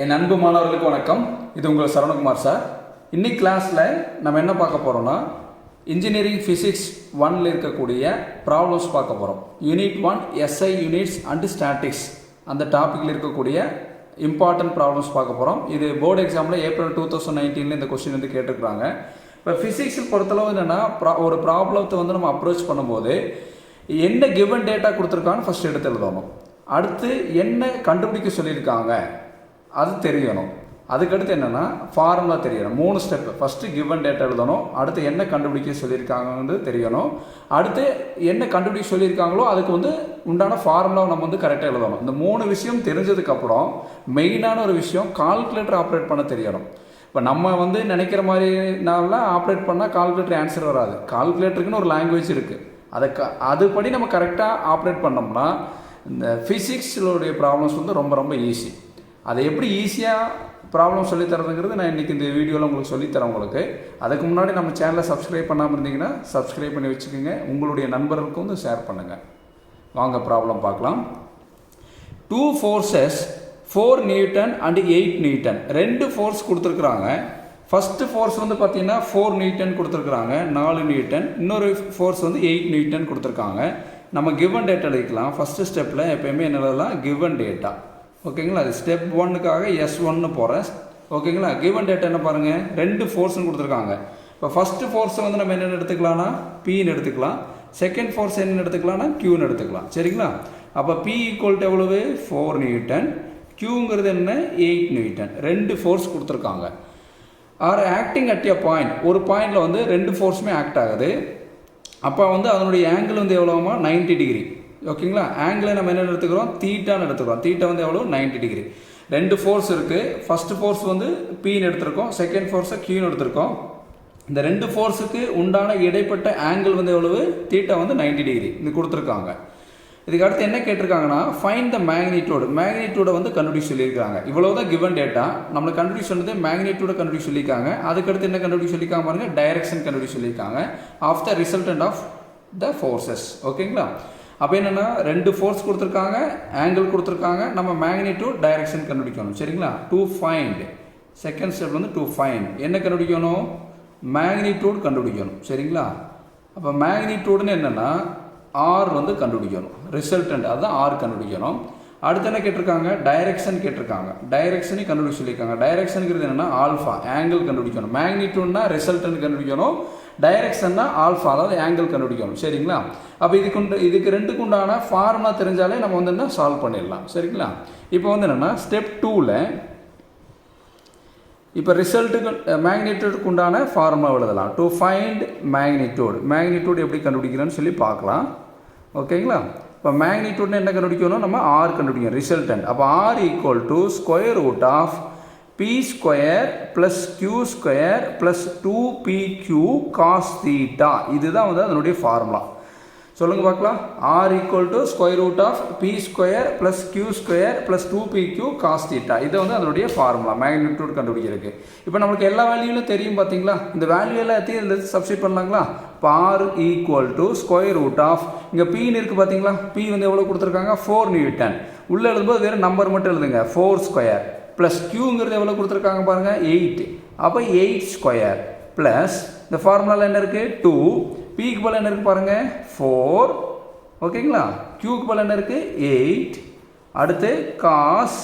என் அன்பு மாணவர்களுக்கு வணக்கம். இது உங்கள் சரவணகுமார் சார். இன்னைக்கு கிளாஸில் நம்ம என்ன பார்க்க போகிறோம்னா இன்ஜினியரிங் ஃபிசிக்ஸ் 1ல் இருக்கக்கூடிய ப்ராப்ளம்ஸ் பார்க்க போகிறோம். Unit 1 SI units and statics அந்த டாப்பிக்கில் இருக்கக்கூடிய இம்பார்ட்டன்ட் ப்ராப்ளம்ஸ் பார்க்க போகிறோம். இது போர்டு எக்ஸாமில் ஏப்ரல் 2019 இந்த கொஸ்டின் வந்து கேட்டிருக்கிறாங்க. இப்போ ஃபிசிக்ஸில் பொறுத்தளவு என்னென்னா ஒரு ப்ராப்ளத்தை வந்து நம்ம அப்ரோச் பண்ணும்போது என்ன கிவன் டேட்டா கொடுத்துருக்கான்னு ஃபஸ்ட் எடுத்து எழுதணும். அடுத்து என்ன கண்டுபிடிக்க சொல்லியிருக்காங்க அது தெரியணும். அதுக்கடுத்து என்னென்னா ஃபார்முலா தெரியணும். 3 ஸ்டெப். ஃபஸ்ட்டு கிவன் டேட்டா எழுதணும். அடுத்து என்ன கண்டுபிடிக்க சொல்லியிருக்காங்கன்னு தெரியணும். அடுத்து என்ன கண்டுபிடிக்க சொல்லியிருக்காங்களோ அதுக்கு வந்து உண்டான ஃபார்முலாவை நம்ம வந்து கரெக்டாக எழுதணும். இந்த 3 விஷயம் தெரிஞ்சதுக்கப்புறம் மெயினான ஒரு விஷயம் கால்குலேட்டர் ஆப்ரேட் பண்ண தெரியணும். இப்போ நம்ம வந்து நினைக்கிற மாதிரினால ஆப்ரேட் பண்ணால் கால்குலேட்டர் ஆன்சர் வராது. கால்குலேட்டருக்குன்னு ஒரு லாங்குவேஜ் இருக்குது. அதுபடி நம்ம கரெக்டாக ஆப்ரேட் பண்ணோம்னா இந்த ஃபிசிக்ஸிலுடைய ப்ராப்ளம்ஸ் வந்து ரொம்ப ரொம்ப ஈஸி. அதை எப்படி ஈஸியாக ப்ராப்ளம் சொல்லித்தரதுங்கிறது நான் இன்றைக்கி இந்த வீடியோவில் உங்களுக்கு சொல்லித்தரேன் உங்களுக்கு. அதுக்கு முன்னாடி நம்ம சேனலை சப்ஸ்கிரைப் பண்ணாமல் இருந்தீங்கன்னா சப்ஸ்கிரைப் பண்ணி வச்சுக்கோங்க. உங்களுடைய நண்பர்களுக்கும் வந்து ஷேர் பண்ணுங்கள். வாங்க ப்ராப்ளம் பார்க்கலாம். 2 forces 4 Newton and 8 Newton 2 force கொடுத்துருக்குறாங்க. ஃபஸ்ட்டு ஃபோர்ஸ் வந்து பார்த்தீங்கன்னா 4 Newton கொடுத்துருக்குறாங்க, 4 Newton. இன்னொரு ஃபோர்ஸ் வந்து 8 Newton கொடுத்துருக்காங்க. நம்ம கிவன் டேட்டா எடுக்கலாம். ஃபஸ்ட்டு ஸ்டெப்பில் எப்போயுமே என்ன எழுதலாம், கிவன் டேட்டா. ஓகேங்களா, அது ஸ்டெப் 1க்காக S1 போகிறேன். ஓகேங்களா, கிவன் டேட்டா என்ன பாருங்கள், 2 ஃபோர்ஸ்னு கொடுத்துருக்காங்க. இப்போ ஃபஸ்ட்டு ஃபோர்ஸை வந்து நம்ம என்னென்னு எடுத்துக்கலாம்னா Pன்னு எடுத்துக்கலாம். செகண்ட் ஃபோர்ஸ் என்னென்னு எடுத்துக்கலாம்னா Qன்னு எடுத்துக்கலாம். சரிங்களா, அப்போ P ஈக்குவல் டு எவ்வளவு 4 Newton, Qங்கிறது என்ன 8 Newton. 2 ஃபோர்ஸ் கொடுத்துருக்காங்க. Are acting at a point, ஒரு பாயிண்டில் வந்து 2 ஃபோர்ஸுமே ஆக்ட் ஆகுது. அப்போ வந்து அதனுடைய ஆங்கிள் வந்து எவ்வளோமா 90 டிகிரி. ஓகேங்களா, ஆங்கிளை நம்ம என்ன எடுத்துக்கிறோம், தீட்டான்னு எடுத்துக்கிறோம். தீட்டா வந்து எவ்வளோ 90 டிகிரி. 2 ஃபோர்ஸ் இருக்குது. ஃபஸ்ட்டு ஃபோர்ஸ் வந்து Pன்னு எடுத்திருக்கோம், செகண்ட் ஃபோர்ஸை Qன்னு எடுத்திருக்கோம். இந்த 2 ஃபோர்ஸுக்கு உண்டான இடைப்பட்ட ஆங்கிள் வந்து எவ்வளவு, தீட்டா வந்து 90 டிகிரி இது கொடுத்துருக்காங்க. இதுக்கு அடுத்து என்ன கேட்டிருக்காங்கன்னா ஃபைண்ட் த மேக்னிடியூடை வந்து கண்டுபிடிக்க சொல்லியிருக்காங்க. இவ்வளோ தான் கிவன் டேட்டா. நம்மளுக்கு கண்டுபிடிக்க சொன்னது மேக்னிடியூடை கண்டுபிடிக்க சொல்லியிருக்காங்க. அதுக்கடுத்து என்ன கண்டுபிடிக்க சொல்லியிருக்காங்க பாருங்க, டைரக்ஷன் கண்டுபிடிக்க சொல்லியிருக்காங்க of the resultant of the forces. ஓகேங்களா, அப்போ என்னென்னா 2 ஃபோர்ஸ் கொடுத்துருக்காங்க, ஆங்கிள் கொடுத்துருக்காங்க, நம்ம மேக்னிடியூட் டைரக்ஷன் கண்டுபிடிக்கணும். சரிங்களா, டு ஃபைண்ட் செகண்ட் ஸ்டெப் வந்து டு ஃபைண்ட் என்ன கண்டுபிடிக்கணும், மேக்னிடியூட் கண்டுபிடிக்கணும். சரிங்களா, அப்போ மேக்னிடியூடுன்னு என்னென்னா R வந்து கண்டுபிடிக்கணும். ரிசல்டன்ட் அதுதான் R கண்டுபிடிக்கணும். அடுத்து என்ன கேட்டிருக்காங்க, டைரக்ஷன் கேட்டிருக்காங்க. டைரக்ஷனையும் கண்டுபிடிக்க சொல்லியிருக்காங்க. டைரக்ஷனுங்கிறது என்னென்னா ஆல்ஃபா, ஆங்கிள் கண்டுபிடிக்கணும். மேக்னிடியூட்னா ரிசல்டன்ட் கண்டுபிடிக்கணும், டைரக்ஷன்னா ஆல்ஃபா அதாவது ஆங்கிள் கண்டுபிடிக்கணும். சரிங்களா, அப்போ இதுக்கு ரெண்டுக்கு உண்டான ஃபார்முலா தெரிஞ்சாலே நம்ம வந்து என்ன சால்வ் பண்ணிடலாம். சரிங்களா, இப்போ வந்து என்னென்னா ஸ்டெப் 2ல் இப்போ ரிசல்ட்டுக்கு மேக்னிடியூடுக்கு உண்டான ஃபார்முலா எழுதலாம். டு ஃபைண்ட் மேக்னிடியூட் எப்படி கண்டுபிடிக்கிறேன்னு சொல்லி பார்க்கலாம். ஓகேங்களா, இப்போ மேக்னிடியூட்னு என்ன கண்டுபிடிக்கணும், நம்ம R கண்டுபிடிக்கணும், ரிசல்டன்ட். அப்போ R equal to square root of P square plus Q square plus 2PQ cos theta. இதுதான் வந்து அதனுடைய ஃபார்முலா. சொல்லுங்கள் பார்க்கலாம். R equal to square root of P square plus Q square plus 2PQ cos theta. இது வந்து அதனுடைய formula magnitude கண்டுபிடிக்கிறதுக்கு. இப்போ நமக்கு எல்லா வேல்யூலும் தெரியும் பார்த்தீங்களா, இந்த வேல்யூ எல்லாத்தையும் இதில் சப்ஸ்டிட் பண்ணலாங்களா. இப்போ R equal to square root of இங்கே Pன்னு இருக்குது பார்த்தீங்களா, P வந்து எவ்வளோ கொடுத்துருக்காங்க 4 Newton. உள்ளே எழுதும்போது வேறு நம்பர் மட்டும் எழுதுங்க, 4 ஸ்கொயர் ப்ளஸ் Qங்கிறது எவ்வளோ கொடுத்துருக்காங்க பாருங்கள் 8. அப்போ 8 ஸ்கொயர் ப்ளஸ் இந்த ஃபார்முலாவில் என்ன இருக்குது 2, Pக்கு பதில் என்ன இருக்குது பாருங்கள் 4. ஓகேங்களா, Qக்கு பதில் என்ன இருக்குது 8. அடுத்து காஸ்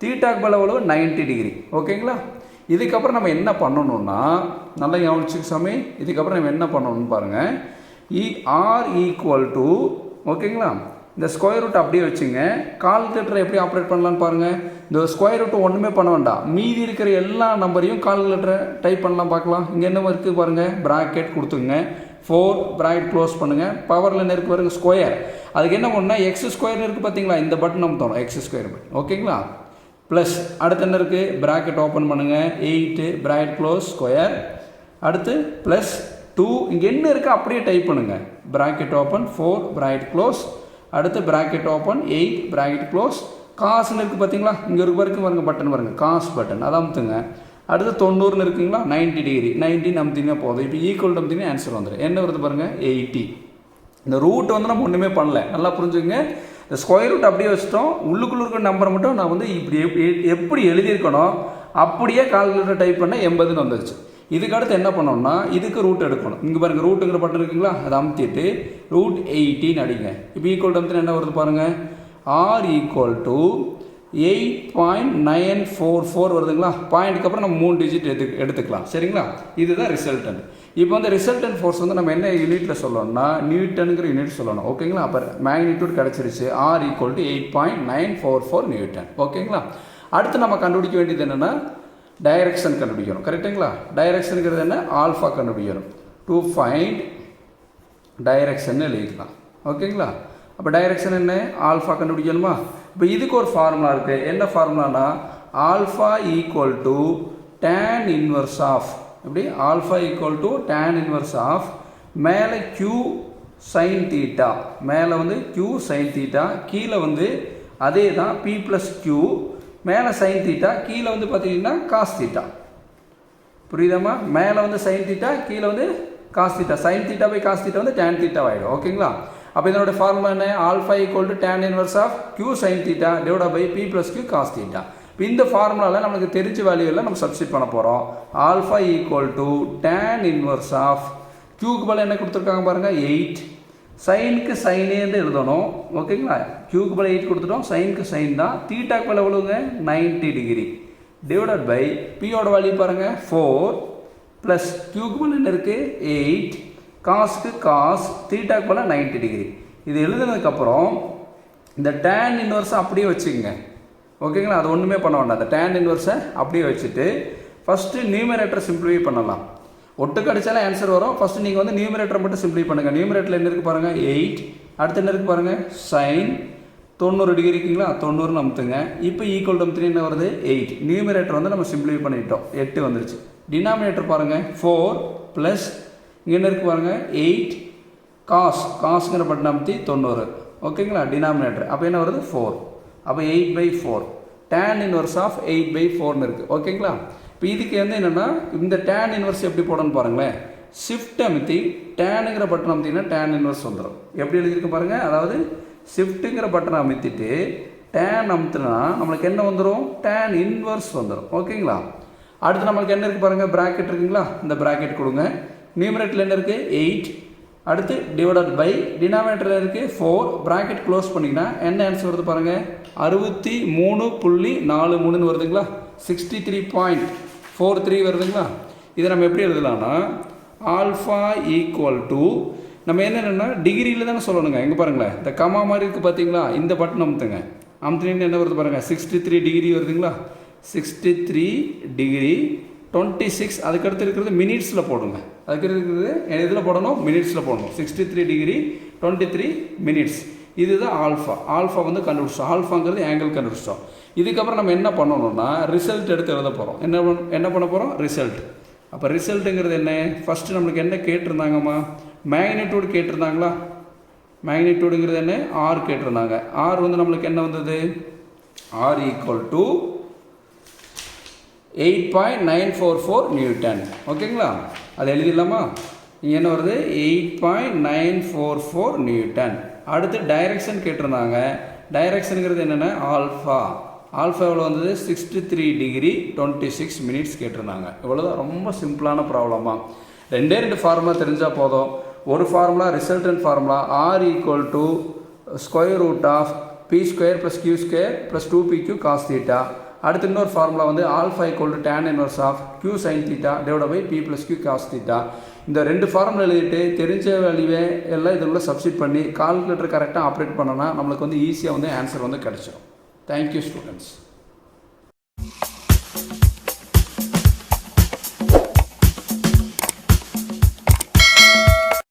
தீட்டாக்கு பதில் எவ்வளோ 90 டிகிரி. ஓகேங்களா, இதுக்கப்புறம் நம்ம என்ன பண்ணணும்னா நல்லா கவனிச்சுக்க சாமி. இதுக்கப்புறம் நம்ம என்ன பண்ணணும்னு பாருங்கள், R ஈக்குவல் டு ஓகேங்களா இந்த ஸ்கொயர் ரூட் அப்படியே வச்சுங்க. கால்குலேட்டரை எப்படி ஆப்ரேட் பண்ணலான்னு பாருங்கள். இந்த ஸ்கொயர் ரூட் ஒன்றுமே பண்ண வேண்டாம், மீதி இருக்கிற எல்லா நம்பரையும் கால்குலேட்டரை டைப் பண்ணலாம் பார்க்கலாம். இங்கே என்ன இருக்குது பாருங்கள், ப்ராக்கெட் கொடுத்துங்க, 4 ப்ராக்கெட் க்ளோஸ் பண்ணுங்கள். பவரில் என்ன இருக்குது பாருங்கள் ஸ்கொயர். அதுக்கு என்ன பண்ணால் எக்ஸ் ஸ்கொயர்னு இருக்குது பார்த்தீங்களா, இந்த பட்டன் நம்ம தோணும் எக்ஸ் ஸ்கொயர் பட்டன். ஓகேங்களா, ப்ளஸ் அடுத்து என்ன இருக்குது, ப்ராக்கெட் ஓப்பன் பண்ணுங்கள், 8 ப்ராக்கெட் க்ளோஸ் ஸ்கொயர். அடுத்து ப்ளஸ் 2 இங்கே என்ன இருக்குது அப்படியே டைப் பண்ணுங்கள், ப்ராக்கெட் ஓப்பன் 4 ப்ராக்கெட் க்ளோஸ். அடுத்து ப்ராக்கெட் ஓப்பன் 8 ப்ராக்கெட் க்ளோஸ். காசுன்னு இருக்குது பார்த்தீங்களா, இங்கே ஒரு பாருங்க பட்டன் பாருங்கள், காசு பட்டன் அதை அமுத்துங்க. அடுத்து 90ன்னு இருக்குங்களா, 90 டிகிரி 90 அமுத்தினா போதும். இப்போ ஈக்குவல் அமுத்தினா ஆன்சர் வந்துடும். என்ன வருது பாருங்கள் 80. இந்த ரூட் வந்து நம்ம ஒன்றுமே பண்ணல, நல்லா புரிஞ்சுங்க. இந்த ஸ்கொயர் ரூட் அப்படியே வச்சுட்டோம், உள்ளுக்குள்ள இருக்கிற நம்பரை மட்டும் நான் வந்து இப்படி எப்படி எழுதியிருக்கணும் அப்படியே கால்குலேட்டர் டைப் பண்ண 80ன்னு வந்துருச்சு. இதுக்கு அடுத்து என்ன பண்ணோம்னா இதுக்கு ரூட் எடுக்கணும். இங்கே பாருங்கள் ரூட்டுங்கிற பட்டன் இருக்குங்களா, அதை அமுத்திட்டு ரூட் 18 அடிங்க. இப்போ ஈக்குவல் டு அமுத்தினா என்ன வருது பாருங்கள், ஆர் ஈக்குவல் டு 8.944 வருதுங்களா. பாயிண்ட்டுக்கு அப்புறம் நம்ம 3 டிஜிட் எடுத்துக்கலாம். சரிங்களா, இதுதான் ரிசல்டன்ட். இப்போ வந்து ரிசல்டன்ட் ஃபோர்ஸ் வந்து நம்ம என்ன யூனிட்டில் சொல்லணும்னா நியூட்டனுங்கிற யூனிட் சொல்லணும். ஓகேங்களா, அப்போ மேக்னிடியூட் கிடச்சிருச்சு. R equal to 8.944 newton. ஓகேங்களா, அடுத்து நம்ம கண்டுபிடிக்க வேண்டியது என்னென்னா டைரக்ஷன் கண்டுபிடிக்கணும். கரெக்டுங்களா, டைரக்ஷனுங்கிறது என்ன, ஆல்ஃபா கண்டுபிடிக்கணும். டு ஃபைண்ட் டைரக்ஷன் எழுதிக்கலாம். ஓகேங்களா, அப்போ டைரக்ஷன் என்ன, ஆல்ஃபா கண்டுபிடிக்கணுமா. இப்போ இதுக்கு ஒரு ஃபார்முலா இருக்குது. என்ன ஃபார்முலானா alpha equal to tan inverse of, இப்படி alpha equal to tan inverse of மேலே க்யூ சைன் தீட்டா, மேலே வந்து க்யூ சைன் தீட்டா, கீழே வந்து அதே தான் பி ப்ளஸ் க்யூ, மேலே சைன் தீட்டா, கீழே வந்து பார்த்தீங்கன்னா காஸ் தீட்டா. புரியுதாம்மா, மேலே வந்து சைன் தீட்டா, கீழே வந்து cos theta. Sine theta by cos theta வந்து டேன் தீட்டா ஆகிடும். ஓகேங்களா, அப்போ இதனோட ஃபார்முலா என்ன, alpha equal to tan inverse of Q sine theta divide by P plus Q cos theta. இப்போ இந்த ஃபார்முலாவில் நமக்கு தெரிஞ்ச வேல்யூ எல்லாம் நம்ம சப்ஸ்டிட் பண்ண போகிறோம். Alpha equal to tan inverse of க்யூக்கு பதில் என்ன கொடுத்துருக்காங்க பாருங்கள் 8, சைனுக்கு சைனேந்து எழுதணும். ஓகேங்களா, க்யூக்கு பதில் 8 கொடுத்துட்டோம், சைனுக்கு சைன் தான். தீட்டாக்கு பதில் எவ்வளோங்க 90 டிகிரி டிவைடட் பை பியோட வேல்யூ பாருங்கள் 4 ப்ளஸ் க்யூக்கு பதில் என்ன இருக்குது 8, காஸ்க்கு காஸ், தீட்டாக்கு பதில் 90 டிகிரி. இது எழுதுனதுக்கப்புறம் இந்த டேன் இன்வர்ஸை அப்படியே வச்சுக்கோங்க. ஓகேங்களா, அது ஒன்றுமே பண்ண வேண்டாம். அந்த டேன் இன்வர்ஸை அப்படியே வச்சுட்டு ஃபஸ்ட்டு நியூமரேட்டரை சிம்பிளிஃபை பண்ணலாம். ஒட்டுக்கு அடித்தாலும் ஆன்சர் வரும். ஃபஸ்ட்டு நீங்கள் வந்து நியூமரேட்டரை மட்டும் சிம்பிளிஃபை பண்ணுங்கள். நியூமரேட்டரில் என்ன இருக்குது பாருங்கள் 8, அடுத்து என்ன இருக்குது பாருங்கள் சைன் 90 டிகிரி இருக்குங்களா, 90 அமுத்துங்க. இப்போ ஈக்குவல் டு 3 என்ன வருது 8. நியூமரேட்டர் வந்து நம்ம சிம்பிளிஃபை பண்ணிட்டோம், 8 வந்துருச்சு. டினாமினேட்டர் பாருங்கள் 4 ப்ளஸ் இங்கே என்ன இருக்குது பாருங்கள் 8 காஸ்ங்கிற பட்டன் அமுத்தி 90. ஓகேங்களா, டினாமினேட்டர் அப்போ என்ன வருது 4. அப்போ 8/4 டேன் இன்வர்ஸ் ஆஃப் 8/4ன்னு இருக்குது. ஓகேங்களா, இப்போ இதுக்கு வந்து என்னென்னா இந்த டேன் இன்வர்ஸ் எப்படி போடணும்னு பாருங்களேன். ஷிஃப்ட் அமுத்தி டேனுங்கிற பட்டன் அமுத்திங்கன்னா டேன் இன்வர்ஸ் வந்துடும். எப்படி எழுதியிருக்கு பாருங்கள், அதாவது ஷிஃப்ட்டுங்கிற பட்டனை அமுத்திட்டு டேன் அமுத்துனா நம்மளுக்கு என்ன வந்துடும் டேன் இன்வர்ஸ் வந்துடும். ஓகேங்களா, அடுத்து நம்மளுக்கு என்ன இருக்குது பாருங்கள் ப்ராக்கெட் இருக்குங்களா, இந்த ப்ராக்கெட் கொடுங்க. நியூமரேட்டரில் என்ன இருக்குது 8, அடுத்து டிவைடட் பை டினாமினேட்டரில் இருக்குது 4, ப்ராக்கெட் க்ளோஸ் பண்ணிங்கன்னா என்ன ஆன்சர் வருது பாருங்கள் 63.43 வருதுங்களா, 63.43 வருதுங்களா. இதை நம்ம எப்படி எழுதலாம்னா ஆல்ஃபா ஈக்குவல் டு நம்ம என்னென்னா டிகிரியில் தானே சொல்லணுங்க. எங்கே பாருங்களேன் இந்த கமா மாதிரி இருக்குது பார்த்தீங்களா, இந்த பட்டன் அமுத்துங்க. அமுத்துனீங்கன்னு என்ன வருது பாருங்கள் 63 டிகிரி வருதுங்களா, 63 டிகிரி 26. அதுக்கடுத்து இருக்கிறது மினிட்ஸில் போடுங்க. அதுக்கடுத்து இருக்கிறது இதில் போடணும், மினிட்ஸில் போடணும். 63 டிகிரி 23 மினிட்ஸ். இதுதான் ஆல்ஃபா. ஆல்ஃபா வந்து கண்டுபிடிச்சோம். ஆல்ஃபாங்கிறது ஆங்கிள் கண்டுபிடிச்சோம். இதுக்கப்புறம் நம்ம என்ன பண்ணணும்னா ரிசல்ட் எடுத்து எழுத போகிறோம். என்ன பண்ண போகிறோம் ரிசல்ட். அப்போ ரிசல்ட்டுங்கிறது என்ன, ஃபஸ்ட்டு நம்மளுக்கு என்ன கேட்டிருந்தாங்கம்மா மேக்னிடியூட் கேட்டிருந்தாங்களா. மேக்னிடியூடுங்கிறது என்ன ஆர் கேட்டிருந்தாங்க. ஆர் வந்து நம்மளுக்கு என்ன வந்தது ஆர் ஈக்குவல் டு 8.944 நியூட்டன். ஓகேங்களா, அது எழுதிடலாமா. இங்கே என்ன வருது 8.944 நியூட்டன். அடுத்து டைரக்ஷன் கேட்டிருந்தாங்க. டைரக்ஷனுங்கிறது என்னென்னா ஆல்ஃபா. ஆல்ஃபா எவ்வளோ வந்தது 63 டிகிரி 26 மினிட்ஸ் கேட்டிருந்தாங்க. இவ்வளோதான், ரொம்ப சிம்பிளான ப்ராப்ளமாக. ரெண்டு ஃபார்முலா தெரிஞ்சால் போதும். ஒரு formula resultant formula R equal to square root of P square plus Q square plus 2pq cos theta. அடுத்து இன்னொரு ஃபார்முலா வந்து alpha equal to tan inverse of Q sine theta divide by P plus Q cos theta. இந்த ரெண்டு formula எழுதிட்டு தெரிஞ்ச வேல்யூவே எல்லாம் இதில் substitute பண்ணி கால்குலேட்டர் கரெக்டாக ஆப்ரேட் பண்ணோன்னா நம்மளுக்கு வந்து ஈஸியாக வந்து ஆன்சர் வந்து கிடச்சிடும். Thank you students.